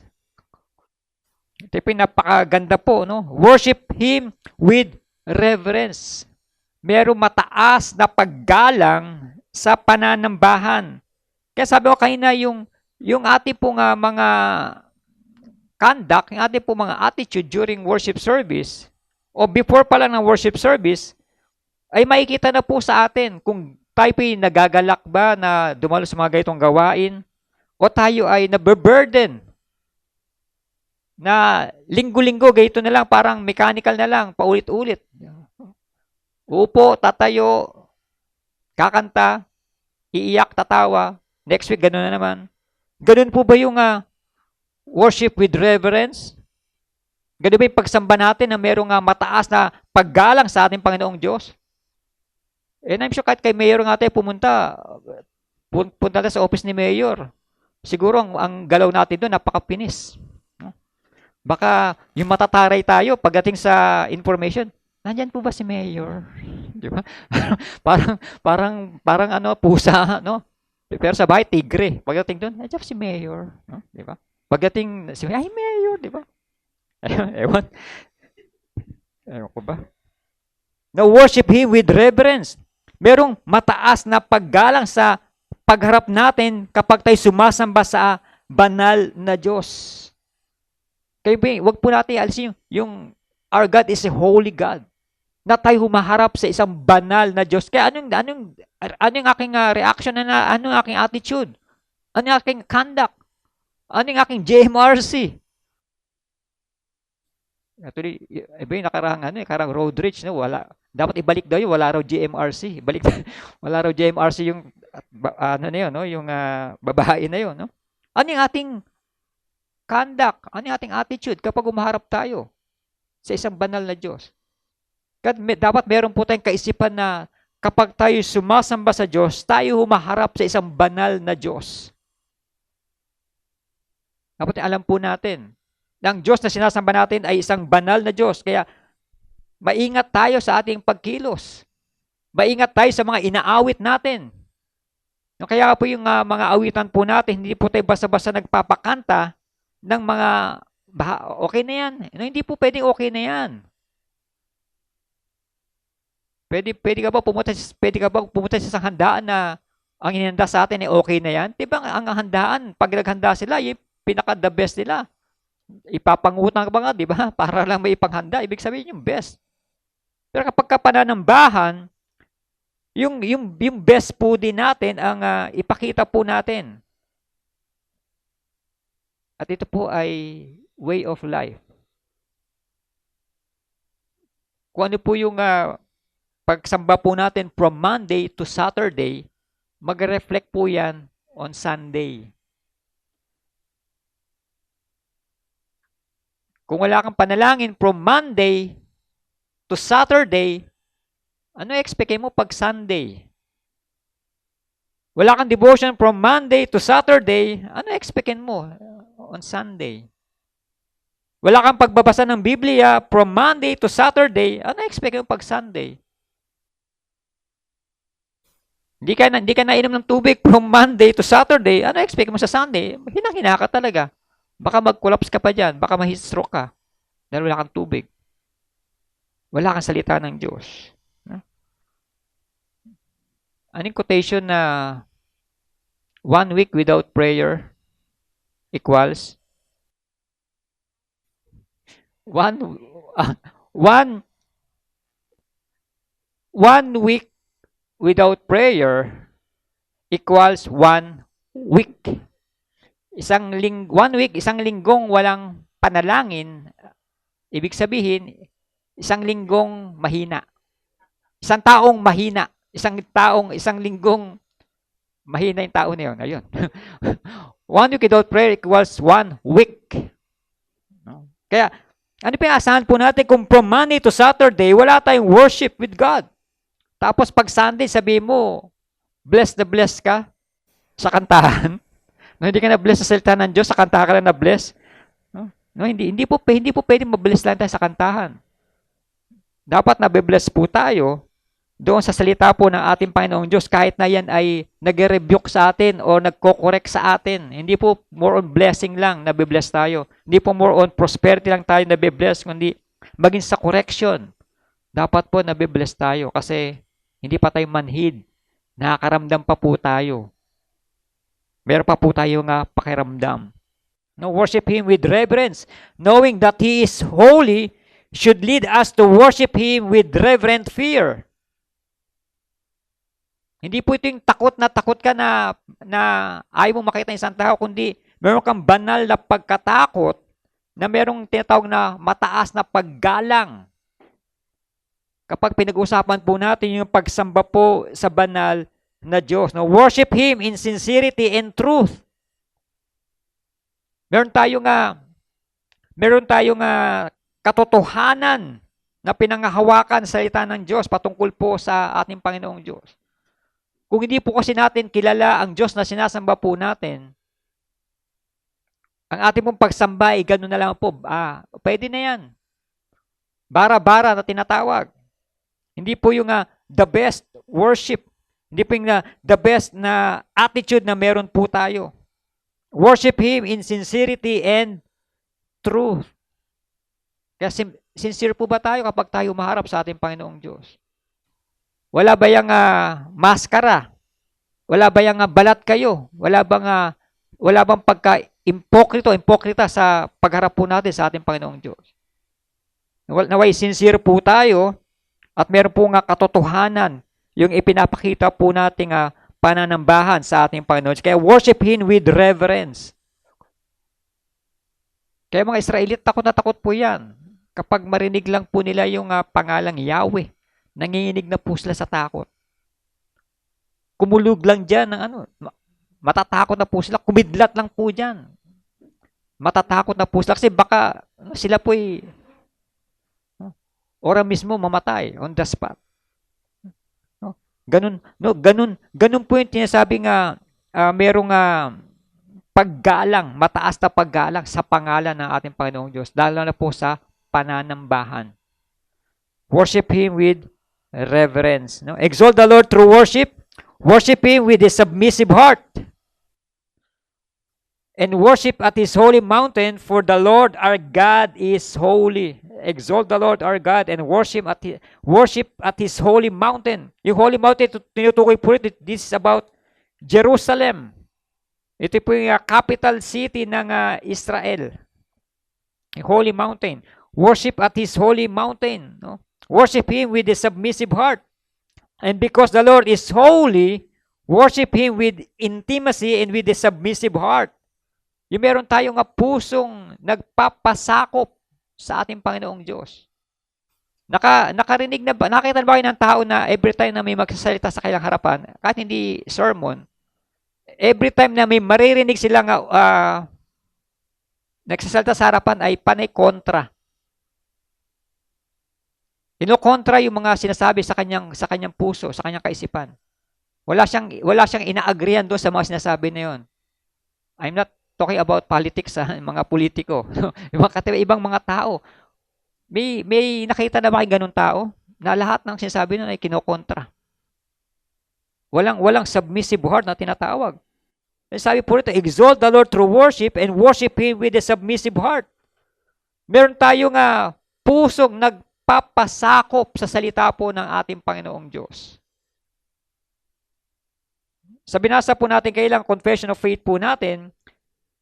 Ito po napakaganda po, no? Worship Him with reverence. Merong mataas na paggalang sa pananambahan. Kaya sabi ko kanina, yung ating pong mga conduct, yung ating pong mga attitude during worship service, o before pa lang ng worship service, ay makikita na po sa atin kung tayo po'y nagagalak ba na dumalo sa mga ganitong gawain, o tayo ay naburden na linggo-linggo, ganito na lang, parang mechanical na lang, paulit-ulit. Upo, tatayo, kakanta, iiyak, tatawa, next week, gano'n na naman. Gano'n po ba yung worship with reverence? Gano'n ba yung pagsamba natin na merong mataas na paggalang sa ating Panginoong Diyos? And I'm sure kahit kay Mayor nga tayo punta tayo sa office ni Mayor. Siguro ang galaw natin doon napakapinis. Baka yung matataray tayo pagdating sa information, nandyan po ba si Mayor? Di ba? parang pusa, no? Pero sa bahay, tigre. Pagdating doon, nandiyan si Mayor. No? Di ba? Pagdating, ay, Mayor, di ba? Ewan ko ba? Now, worship Him with reverence. Merong mataas na paggalang sa pagharap natin kapag tayo sumasamba sa banal na Diyos. Kaya wag po natin alisin yung our God is a holy God. Na tayo humaharap sa isang banal na Diyos. Kaya anong aking reaction na anong aking attitude? Anong aking conduct? Anong aking JMRC? Actually, iba yung nakarang road rage, no? Dapat ibalik daw yun, wala raw GMRC. Wala raw GMRC yung yung babae na yun, no? Ano yung ating conduct? Ano yung ating attitude kapag umaharap tayo sa isang banal na Diyos? Dapat meron po tayong kaisipan na kapag tayo sumasamba sa Diyos, tayo humaharap sa isang banal na Diyos. Dapat alam po natin na ang Diyos na sinasamba natin ay isang banal na Diyos. Kaya maingat tayo sa ating pagkilos. Maingat tayo sa mga inaawit natin. Kaya po yung mga awitan po natin, hindi po tayo basta-basta nagpapakanta ng mga, okay na yan. Hindi po pwedeng okay na yan. Pwede ka ba pumunta sa isang handaan na ang inihanda sa atin ay okay na yan? Diba ang handaan, pag naghanda sila, yung pinaka-the best nila. Ipapangutang ka ba nga, di ba? Para lang may ipanghanda. Ibig sabihin yung best. Pero kapag pananambahan, yung best po din natin ang ipakita po natin. At ito po ay way of life. Kung ano po yung pagsamba po natin from Monday to Saturday, mag-reflect po yan on Sunday. Kung wala kang panalangin from Monday to Saturday, ano expect mo pag Sunday? Wala kang devotion from Monday to Saturday, ano expect mo on Sunday? Wala kang pagbabasa ng Biblia from Monday to Saturday, ano expect mo pag Sunday? Hindi ka nainom ng tubig from Monday to Saturday, ano expect mo sa Sunday? Hinang-hina ka talaga. Baka mag-collapse ka pa dyan, baka ma-stroke ka dahil wala kang tubig. Wala kang salita ng Diyos. Anong quotation na 1 week without prayer equals 1 week without prayer equals 1 week. 1 week, isang linggong walang panalangin, ibig sabihin, isang linggong mahina. Isang taong mahina. Isang linggong mahina yung tao na yun. Ayun. 1 week without prayer equals 1 week. Kaya, ano pa yung asahan po natin kung from Monday to Saturday, wala tayong worship with God. Tapos pag Sunday, sabihin mo, bless ka sa kantahan. No, hindi ka na-bless sa salita ng Diyos, sa kantahan ka lang na-bless. No, hindi po pwede ma-bless lang tayo sa kantahan. Dapat na-bless po tayo doon sa salita po ng ating Panginoong Diyos, kahit na yan ay nag-rebuke sa atin o nagko-correct sa atin. Hindi po more on blessing lang nabibless tayo. Hindi po more on prosperity lang tayo nabibless, kundi maging sa correction. Dapat po nabibless tayo kasi hindi pa tayo manhid. Nakakaramdam pa po tayo. Meron pa po tayo nga pakiramdam. No, worship Him with reverence, knowing that He is holy, should lead us to worship Him with reverent fear. Hindi po ito yung takot ka na ayaw mo makita ng isang tao, kundi meron kang banal na pagkatakot na merong tinatawag na mataas na paggalang. Kapag pinag-usapan po natin yung pagsamba po sa banal na Diyos. No? Worship Him in sincerity and truth. Meron tayong katotohanan na pinangahawakan sa salita ng Diyos patungkol po sa ating Panginoong Diyos. Kung hindi po kasi natin kilala ang Diyos na sinasamba po natin, ang ating pong pagsamba ay gano'n na lang po. Pwede na yan. Bara-bara na tinatawag. Hindi po yung the best worship. Hindi po yung the best na attitude na meron po tayo. Worship Him in sincerity and truth. Kaya sincere po ba tayo kapag tayo maharap sa ating Panginoong Diyos? Wala ba yung maskara? Wala ba yung balat kayo? Wala bang pagka-impokrita sa pagharap po natin sa ating Panginoong Diyos? Naway sincere po tayo at meron po nga katotohanan yung ipinapakita po nating pananambahan sa ating Panginoon. Kaya worship Him with reverence. Kaya mga Israelite, takot na takot po yan. Kapag marinig lang po nila yung pangalang Yahweh, nanginginig na po sila sa takot. Kumulog lang dyan ng matatakot na po sila, kumidlat lang po dyan. Matatakot na po sila kasi baka sila po'y ora mismo mamatay on the spot. Ganun po yung tinasabi merong paggalang, mataas na paggalang sa pangalan ng ating Panginoong Diyos, lalo na po sa pananambahan. Worship Him with reverence. No? Exalt the Lord through worship. Worship Him with a submissive heart. And worship at His holy mountain, for the Lord our God is holy. exalt the Lord our God and worship at His holy mountain. Yung holy mountain, tinutukoy po ito, this is about Jerusalem. Ito po yung capital city ng Israel. Yung holy mountain. Worship at His holy mountain. No? Worship Him with a submissive heart. And because the Lord is holy, worship Him with intimacy and with a submissive heart. Yung meron tayong pusong nagpapasakop sa ating Panginoong Diyos. Nakarinig na ba, nakita na ba kayo ng tao na every time na may magsasalita sa kanilang harapan, kahit hindi sermon, every time na may maririnig silang nagsasalita sa harapan ay panay kontra. Inokontra yung mga sinasabi sa kanyang puso, sa kanyang kaisipan. Wala siyang ina-agreean doon sa mga sinasabi na yon. I'm not talking about politics, mga politiko. Ibang mga tao. May nakita na ba kayong ganun tao? Na lahat ng sinasabi nun ay kinokontra. Walang submissive heart na tinatawag. Sabi po rito, exalt the Lord through worship and worship Him with a submissive heart. Meron tayong pusong nagpapasakop sa salita po ng ating Panginoong Diyos. Sa binasa po natin kailang confession of faith po natin,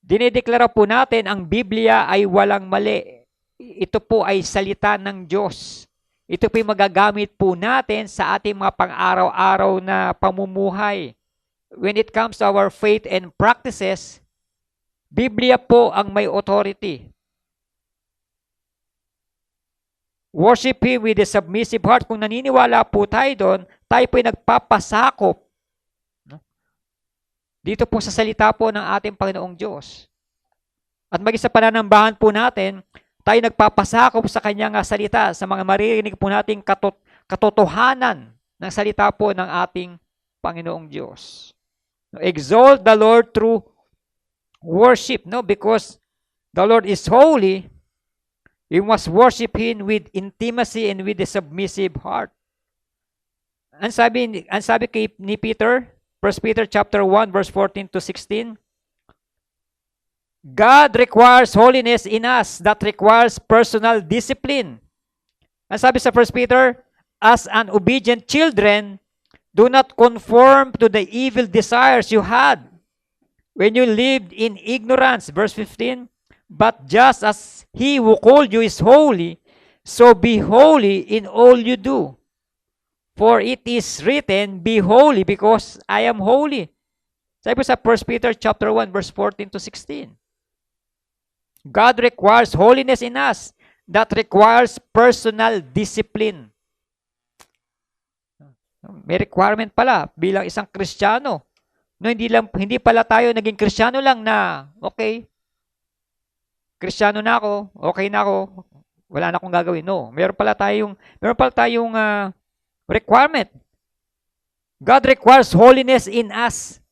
dinideklara po natin ang Biblia ay walang mali. Ito po ay salita ng Diyos. Ito po ay magagamit po natin sa ating mga pang-araw-araw na pamumuhay. When it comes to our faith and practices, Biblia po ang may authority. Worship Him with a submissive heart. Kung naniniwala po tayo doon, tayo po ay nagpapasakop dito po sa salita po ng ating Panginoong Diyos. At maging sa pananambahan po natin, tayo nagpapasakop sa kanyang salita, sa mga maririnig po nating katotohanan ng salita po ng ating Panginoong Diyos. Exalt the Lord through worship, no? Because the Lord is holy, we must worship Him with intimacy and with a submissive heart. Ang sabi ni Peter, 1 Peter chapter 1 verse 14 to 16, God requires holiness in us that requires personal discipline. Ang sabi sa 1 Peter, as an obedient children, do not conform to the evil desires you had when you lived in ignorance. Verse 15, but just as He who called you is holy, so be holy in all you do. For it is written, be holy because I am holy. Sabi po sa 1 Peter chapter 1 verse 14 to 16. God requires holiness in us that requires personal discipline. May requirement pala bilang isang Kristiyano. No, hindi pala tayo naging Kristiyano lang na okay. Kristiyano na ako, okay na ako, wala na akong gagawin. No, meron pala tayong requirement. God requires holiness in us.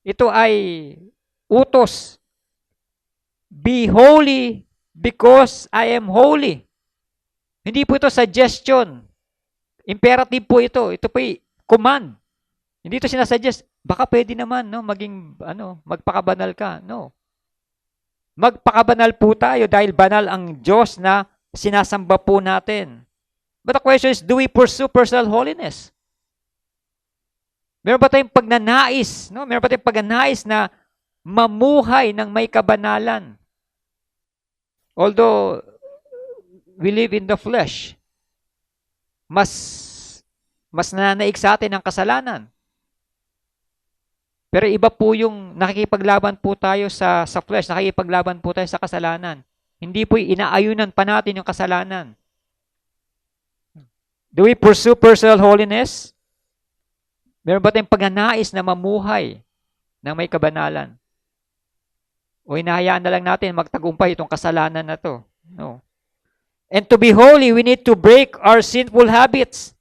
Ito ay utos. Be holy because I am holy. Hindi po ito suggestion. Imperative po ito. Ito po ay command. Hindi ito sinasuggest. Baka pwede naman, no, magpakabanal ka. No. Magpakabanal po tayo dahil banal ang Diyos na sinasamba po natin. But the question is, do we pursue personal holiness? Meron ba tayong pagnanais? No? Meron ba tayong pagnanais na mamuhay ng may kabanalan? Although we live in the flesh, mas nananaig sa atin ang kasalanan. Pero iba po yung nakikipaglaban po tayo sa flesh, nakikipaglaban po tayo sa kasalanan. Hindi po inaayunan pa natin yung kasalanan. Do we pursue personal holiness? Meron ba tayong pagnanais na mamuhay ng may kabanalan? O hinahayaan na lang natin magtagumpay itong kasalanan na to? No. And to be holy, we need to break our sinful habits.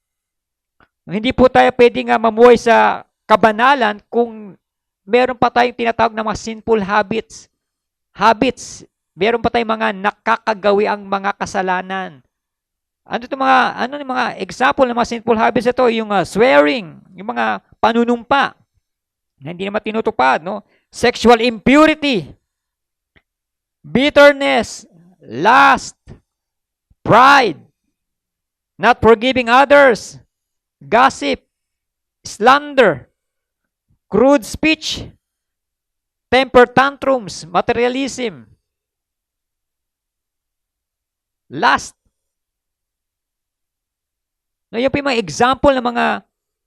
Hindi po tayo pwedeng mamuhay sa kabanalan kung meron pa tayong tinatawag na mga sinful habits. Meron pa tayong mga nakakagawi ang mga kasalanan. Ano yung mga example ng mga sinful habits ito? Yung swearing, yung mga panunumpa na hindi naman tinutupad, no? Sexual impurity, bitterness, lust, pride, not forgiving others, gossip, slander, crude speech, temper tantrums, materialism, lust. No, yun po yung mga example ng mga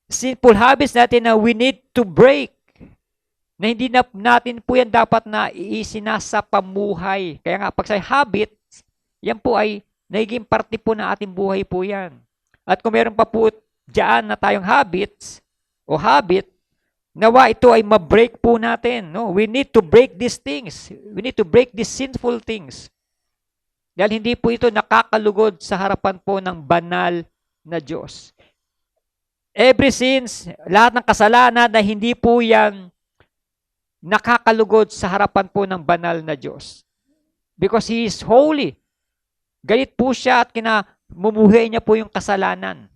sinful habits natin na we need to break. Na hindi na natin po yan dapat na isinasa pamuhay. Kaya nga, pag sa habit, yan po ay nagiging parte po ng ating buhay po yan. At kung meron pa po dyan na tayong habits o habit, nawa ito ay ma-break po natin. No? We need to break these things. We need to break these sinful things. Dahil hindi po ito nakakalugod sa harapan po ng banal na Diyos. Every sins, lahat ng kasalanan na hindi po yan nakakalugod sa harapan po ng banal na Diyos. Because He is holy. Galit po siya at kinamumuhay niya po yung kasalanan.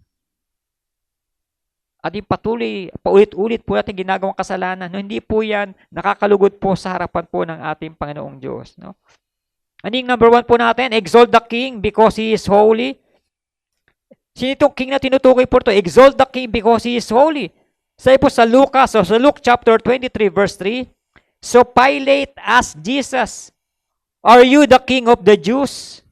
At yung patuloy, paulit-ulit po natin ginagawang kasalanan. No, hindi po yan nakakalugod po sa harapan po ng ating Panginoong Diyos. No? Ano yung number 1 po natin? Exalt the King because He is holy. Sino itong King na tinutukoy po ito? Exalt the King because He is holy. Sabi po sa Lucas, so sa Luke chapter 23 verse 3, so Pilate asked Jesus, "Are you the King of the Jews?"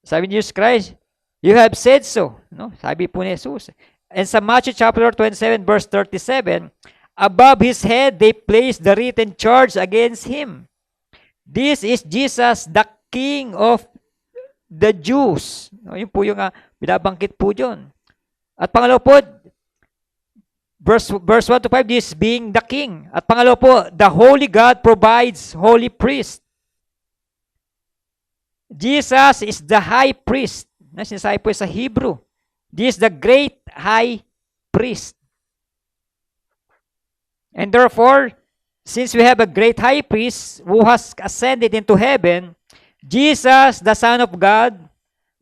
Sabi ni Jesus Christ, "You have said so." No? Sabi po ni Jesus. And sa Matthew chapter 27 verse 37, above his head they placed the written charge against him. This is Jesus, the King of the Jews. No, yun po yung binabangkit po dyan. At pangalawa po, verse 1 to 5, this being the King. At pangalawa po, the Holy God provides holy priest. Jesus is the high priest. Na sinasabi po sa Hebrew. This is the great high priest. And therefore, since we have a great high priest who has ascended into heaven, Jesus, the Son of God,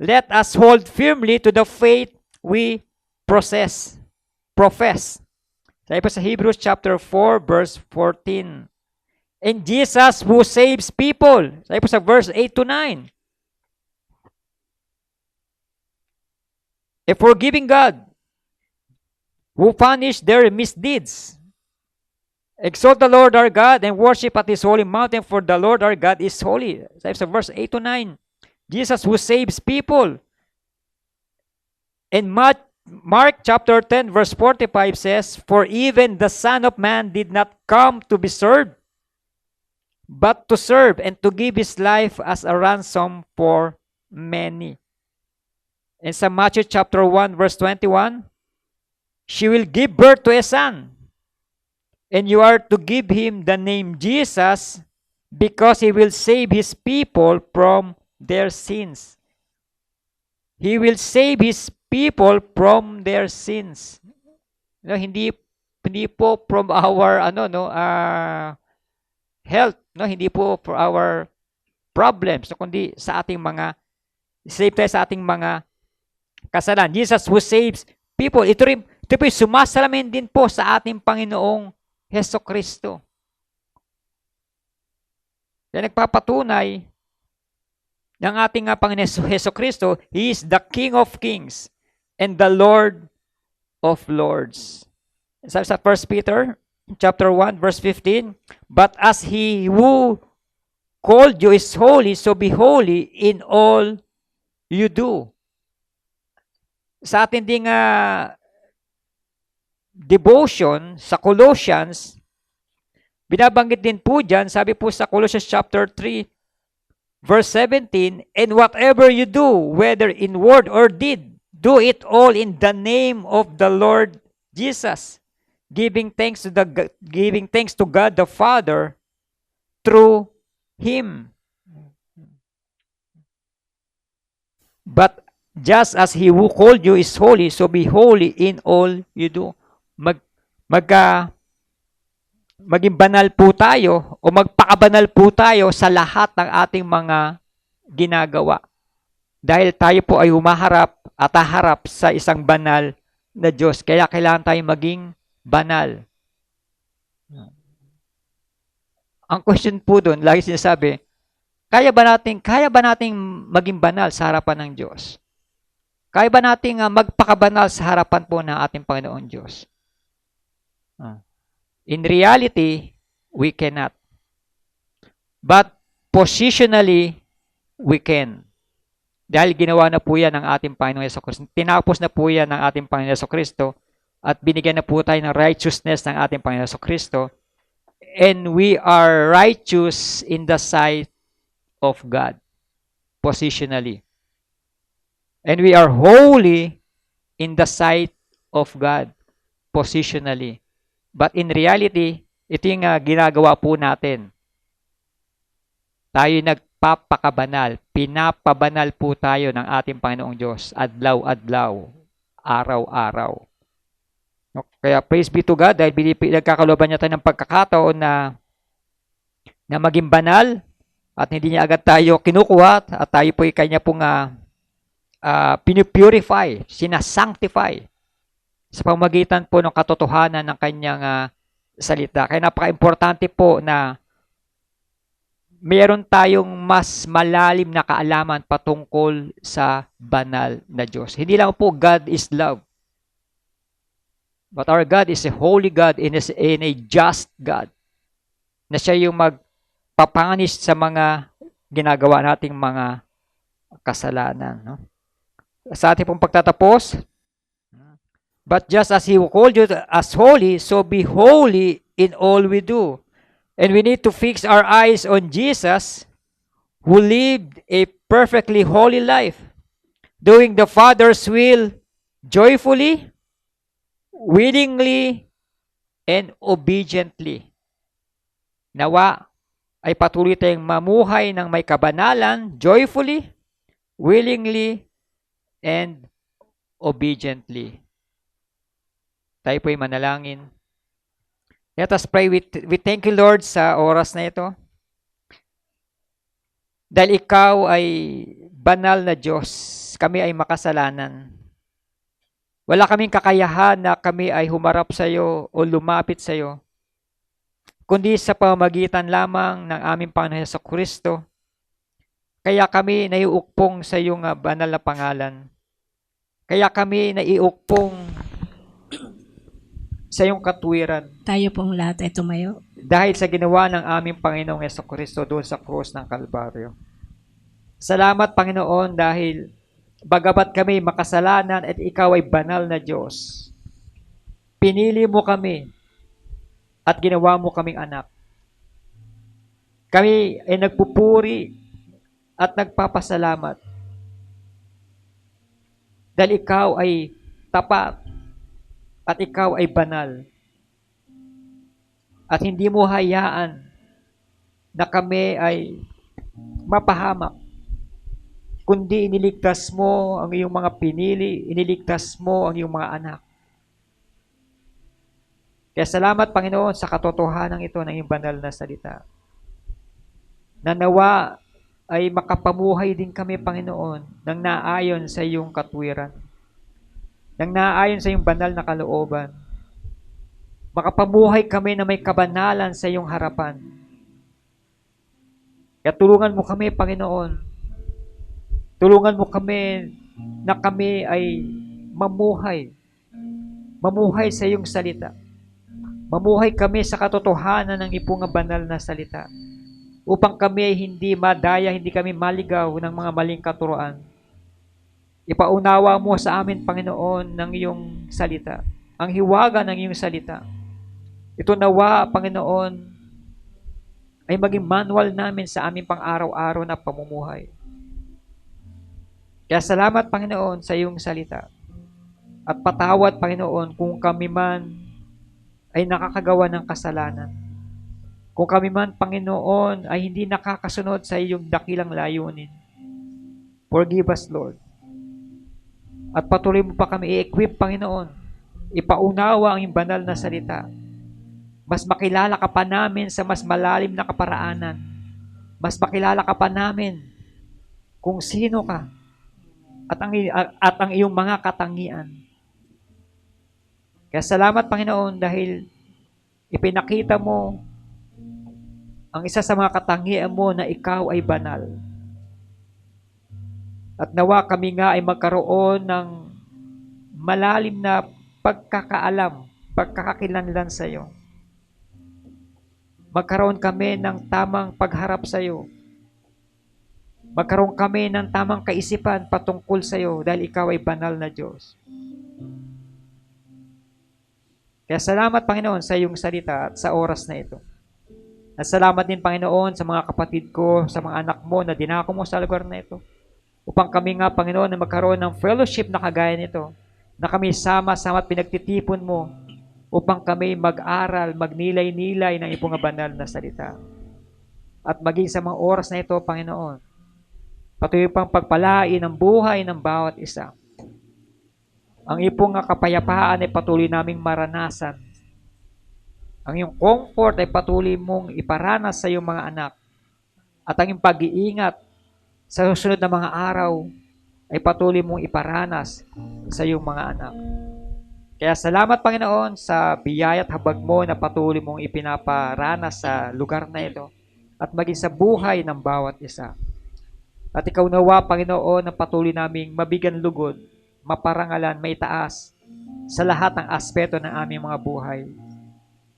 let us hold firmly to the faith we profess. Sabi po sa Hebrews chapter 4 verse 14. And Jesus who saves people. Sabi po sa verse 8 to 9. A forgiving God who punished their misdeeds. Exalt the Lord our God and worship at His holy mountain, for the Lord our God is holy. Sabi sa verse 8 to 9. Jesus who saves people. And Mark chapter 10 verse 45 says, for even the Son of Man did not come to be served, but to serve and to give His life as a ransom for many. And sa Matthew chapter 1 verse 21, she will give birth to a son, and you are to give him the name Jesus, because he will save his people from their sins. He will save his people from their sins. No, hindi po from our health, no, hindi po for our problems, no, kundi sa ating mga save tayo sa ating mga kasalanan. Jesus who saves people. Ito po sumasalamin din po sa ating Panginoong Heso Kristo. Kaya nagpapatunay ng ating Panginoong Heso Kristo, He is the King of Kings and the Lord of Lords. Sabi sa 1 Peter chapter 1 verse 15, but as He who called you is holy, so be holy in all you do. Sa ating ding devotion sa Colossians, binabanggit din po dyan, sabi po sa Colossians chapter 3, verse 17, and whatever you do, whether in word or deed, do it all in the name of the Lord Jesus, giving thanks to God the Father through Him. But just as He who called you is holy, so be holy in all you do. Maging banal po tayo o magpakabanal po tayo sa lahat ng ating mga ginagawa. Dahil tayo po ay humaharap at haharap sa isang banal na Diyos. Kaya kailangan tayong maging banal. Ang question po doon, lagi sinasabi, Kaya ba nating maging banal sa harapan ng Diyos? Kaya ba nating magpakabanal sa harapan po ng ating Panginoon Diyos? In reality, we cannot. But positionally, we can. Dahil ginawa na po yan ng ating Panginoon Jesucristo. Tinapos na po yan ng ating Panginoon Jesucristo at binigyan na po tayo ng righteousness ng ating Panginoon Jesucristo. And we are righteous in the sight of God, positionally. And we are holy in the sight of God, positionally. But in reality, ito yung ginagawa po natin. Tayo nagpapakabanal, pinapabanal po tayo ng ating Panginoong Diyos, adlaw-adlaw, araw-araw. Kaya praise be to God, dahil nagkakaloban niya tayo ng pagkakataon na maging banal, at hindi niya agad tayo kinukuha, at tayo po kanya pong pinupurify, sinasanctify sa pamagitan po ng katotohanan ng kanyang salita. Kaya napaka-importante po na meron tayong mas malalim na kaalaman patungkol sa banal na Diyos. Hindi lang po God is love, but our God is a holy God and a just God, na siya yung magpapanis sa mga ginagawa nating mga kasalanan. No? Sa ating pong pagtatapos, but just as He called you as holy, so be holy in all we do. And we need to fix our eyes on Jesus, who lived a perfectly holy life, doing the Father's will joyfully, willingly, and obediently. Nawa ay patuloy tayong mamuhay ng may kabanalan, joyfully, willingly, and obediently. Tayo po'y manalangin. Let us pray. We thank you, Lord, sa oras na ito. Dahil ikaw ay banal na Diyos, kami ay makasalanan. Wala kaming kakayahan na kami ay humarap sa iyo o lumapit sa iyo, kundi sa pamamagitan lamang ng aming Panginoon Jesucristo. Kaya kami naiukpong sa iyong banal na pangalan. Kaya kami naiukpong sa iyong katwiran. Tayo pong lahat ay tumayo. Dahil sa ginawa ng aming Panginoong Jesucristo doon sa krus ng Kalbaryo. Salamat, Panginoon, dahil bagamat kami makasalanan at ikaw ay banal na Diyos, pinili mo kami at ginawa mo kaming anak. Kami ay nagpupuri at nagpapasalamat dahil ikaw ay tapat at ikaw ay banal. At hindi mo hayaan na kami ay mapahamak, kundi iniligtas mo ang iyong mga pinili, iniligtas mo ang iyong mga anak. Kaya salamat, Panginoon, sa katotohanan ito ng iyong banal na salita. Na nawa ay makapamuhay din kami, Panginoon, nang naayon sa iyong katwiran, nang naayon sa iyong banal na kalooban. Makapamuhay kami na may kabanalan sa iyong harapan. Kaya tulungan mo kami, Panginoon. Tulungan mo kami na kami ay mamuhay. Mamuhay sa iyong salita. Mamuhay kami sa katotohanan ng ipong banal na salita. Upang kami ay hindi madaya, hindi kami maligaw ng mga maling katuroan. Ipaunawa mo sa amin, Panginoon, ng iyong salita. Ang hiwaga ng iyong salita. Ito nawa, Panginoon, ay maging manual namin sa aming pang-araw-araw na pamumuhay. Kaya salamat, Panginoon, sa iyong salita. At patawad, Panginoon, kung kami man ay nakakagawa ng kasalanan. Kung kami man, Panginoon, ay hindi nakakasunod sa iyong dakilang layunin. Forgive us, Lord. At patuloy mo pa kami i-equip, Panginoon. Ipaunawa ang iyong banal na salita. Mas makilala ka pa namin sa mas malalim na kaparaanan. Mas makilala ka pa namin kung sino ka at ang iyong mga katangian. Kaya salamat, Panginoon, dahil ipinakita mo ang isa sa mga katangian mo na ikaw ay banal. At nawa kami nga ay magkaroon ng malalim na pagkakaalam, pagkakakilanlan sa iyo. Magkaroon kami ng tamang pagharap sa iyo. Magkaroon kami ng tamang kaisipan patungkol sa iyo dahil ikaw ay banal na Diyos. Kaya salamat, Panginoon, sa iyong salita at sa oras na ito. At salamat din, Panginoon, sa mga kapatid ko, sa mga anak mo na dinako mo sa lugar na ito. Upang kami nga, Panginoon, na magkaroon ng fellowship na kagaya nito, na kami sama-sama at pinagtitipon mo upang kami mag-aral, magnilay-nilay ng iyong banal na salita. At maging sa mga oras na ito, Panginoon, patuloy pang pagpalain ang buhay ng bawat isa. Ang iyong kapayapaan ay patuloy naming maranasan. Ang iyong comfort ay patuloy mong iparanas sa iyong mga anak. At ang iyong pag-iingat sa susunod na mga araw ay patuloy mong iparanas sa iyong mga anak. Kaya salamat, Panginoon, sa biyaya at habag mo na patuloy mong ipinaparanas sa lugar na ito at maging sa buhay ng bawat isa. At ikaw nawa, Panginoon, na patuloy naming mabigyan lugod, maparangalan, maitaas sa lahat ng aspeto ng aming mga buhay.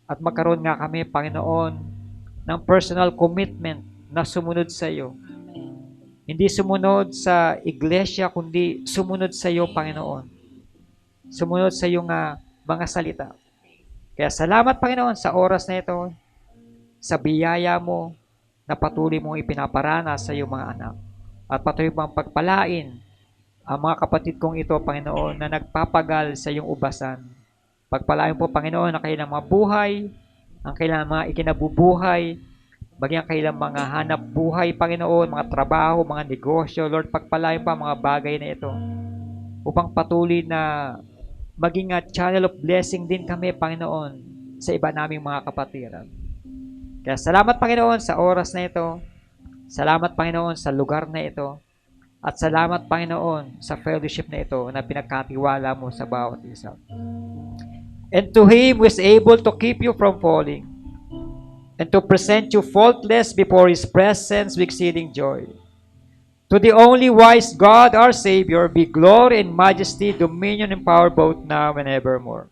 At magkaroon nga kami, Panginoon, ng personal commitment na sumunod sa iyo. Hindi sumunod sa iglesia, kundi sumunod sa iyo, Panginoon. Sumunod sa iyong mga salita. Kaya salamat, Panginoon, sa oras na ito, sa biyaya mo na patuloy mong ipinaparana sa iyong mga anak. At patuloy mong pagpalain ang mga kapatid kong ito, Panginoon, na nagpapagal sa iyong ubasan. Pagpalain po, Panginoon, ang kailang mga buhay, ang kailang mga ikinabubuhay, maging ang kailang mga hanap buhay, Panginoon, mga trabaho, mga negosyo. Lord, pagpalain pa ang mga bagay na ito upang patuloy na maging channel of blessing din kami, Panginoon, sa iba naming mga kapatiran. Kaya salamat, Panginoon, sa oras na ito. Salamat, Panginoon, sa lugar na ito. At salamat, Panginoon, sa fellowship na ito na pinagkatiwala mo sa bawat isa. And to Him who is able to keep you from falling and to present you faultless before His presence with exceeding joy. To the only wise God, our Savior, be glory and majesty, dominion and power both now and evermore.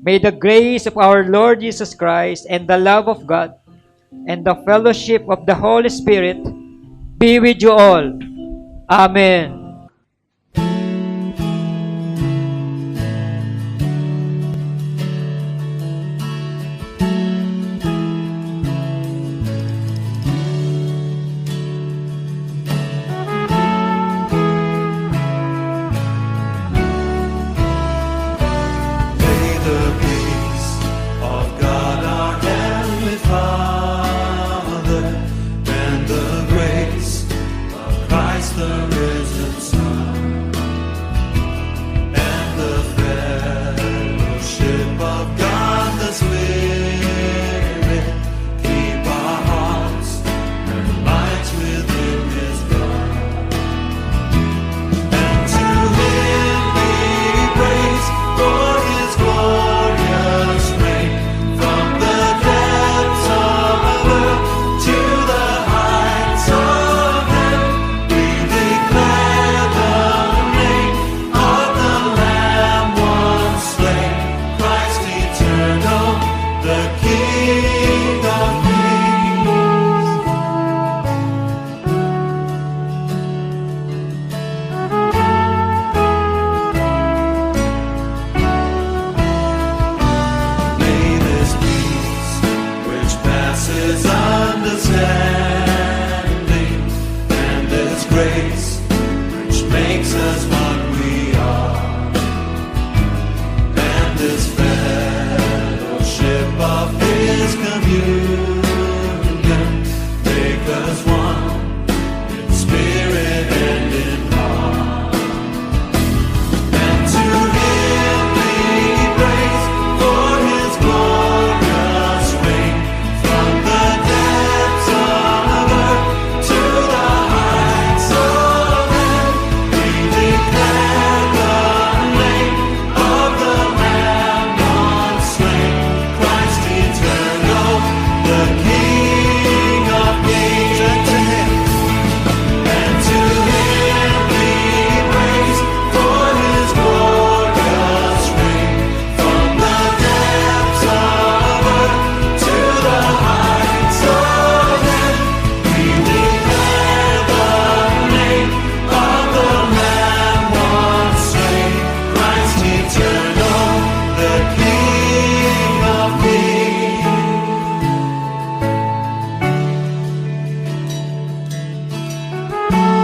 May the grace of our Lord Jesus Christ and the love of God and the fellowship of the Holy Spirit be with you all. Amen. May the peace of God our Heavenly Father and the grace of Christ the risen Son and the fellowship of God the Spirit keep our hearts and minds within His love. And to Him be praise for His glorious reign from the depths of earth to the heights of heaven. We declare the name of the Lamb once slain, Christ eternal, the King of Kings. May this peace, which passes understanding, and this grace, which makes us what we are, and this fellowship of His communion, make us one in spirit and in heart. And to Him be praise for His glorious reign from the depths of earth to the heights of heaven. We declare Lord.